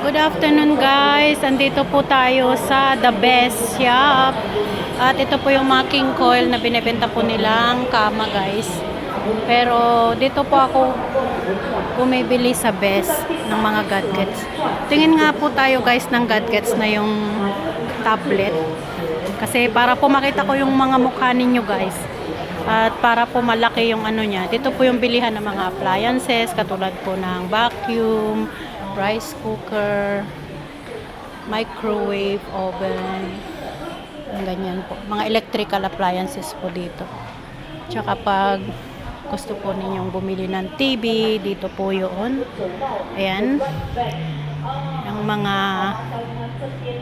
Good afternoon guys, andito po tayo sa The Best Shop. At ito po yung mga king coil na binebenta po nilang kama guys. Pero dito po ako bumibili sa Best ng mga gadgets. Tingin nga po tayo guys ng gadgets na yung tablet. Kasi para po makita ko yung mga mukha ninyo guys. At para po malaki yung ano niya. Dito po yung bilihan ng mga appliances katulad po ng vacuum, rice cooker, microwave, oven, ganyan po. Mga electrical appliances po dito. Tsaka pag gusto po ninyong bumili ng TV, dito po yun. Ayan. Yung mga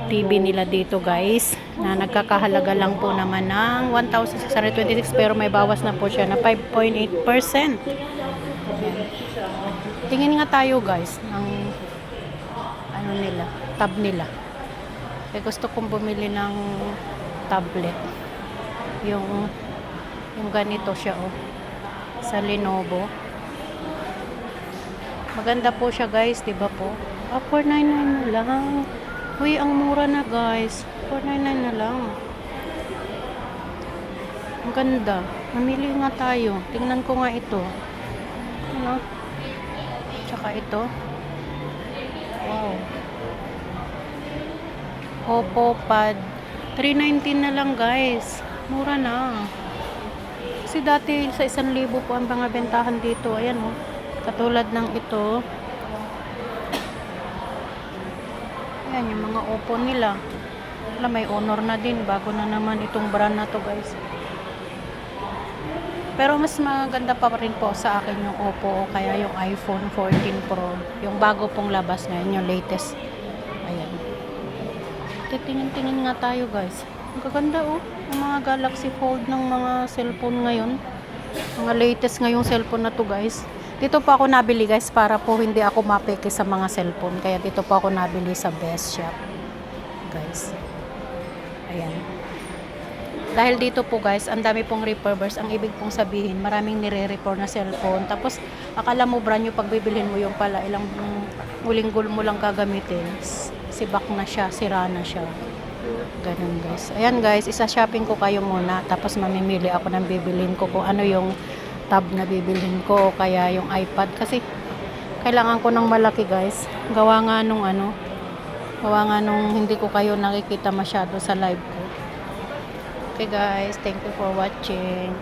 TV nila dito guys, na nagkakahalaga lang po naman ng 1,626 pero may bawas na po siya na 5.8%. Tingin nga tayo guys ng ano nila, tab nila. Gusto kong bumili ng tablet. Yung ganito siya sa Lenovo. Maganda po siya guys, 'di ba po? 499 na lang. Uy, ang mura na guys. 499 na lang. Ang ganda. Mamili nga tayo. Tingnan ko nga ito. Ano? Tsaka ito. Wow. Oppo Pad. 319 na lang guys. Mura na. Kasi dati sa 1,000 po ang mga bentahan dito. Ayan katulad ng ito. Ayan yung mga Oppo nila. May Honor na din. Bago na naman itong brand na to guys. Pero mas maganda pa rin po sa akin yung Oppo o kaya yung iPhone 14 Pro. Yung bago pong labas ngayon, yung latest. Ayan. Titingin-tingin nga tayo guys. Ang gaganda yung mga Galaxy Fold ng mga cellphone ngayon. Mga latest ngayong cellphone na to guys. Dito po ako nabili guys para po hindi ako mapeke sa mga cellphone. Kaya dito po ako nabili sa Best Shop. Guys. Ayan. Dahil dito po guys, ang dami pong refurbers. Ang ibig pong sabihin, maraming nire-repair na cellphone. Tapos, akala mo brand new, pag bibilhin mo yung pala, ilang ulinggol mo lang gagamitin. Sibak na siya, sira na siya. Ganun guys. Ayan guys, isa-shopping ko kayo muna. Tapos mamimili ako ng bibilhin ko kung ano yung tab na bibilhin ko. O kaya yung iPad. Kasi, kailangan ko ng malaki guys. Gawa nga nung hindi ko kayo nakikita masyado sa live ko. Okay guys, thank you for watching.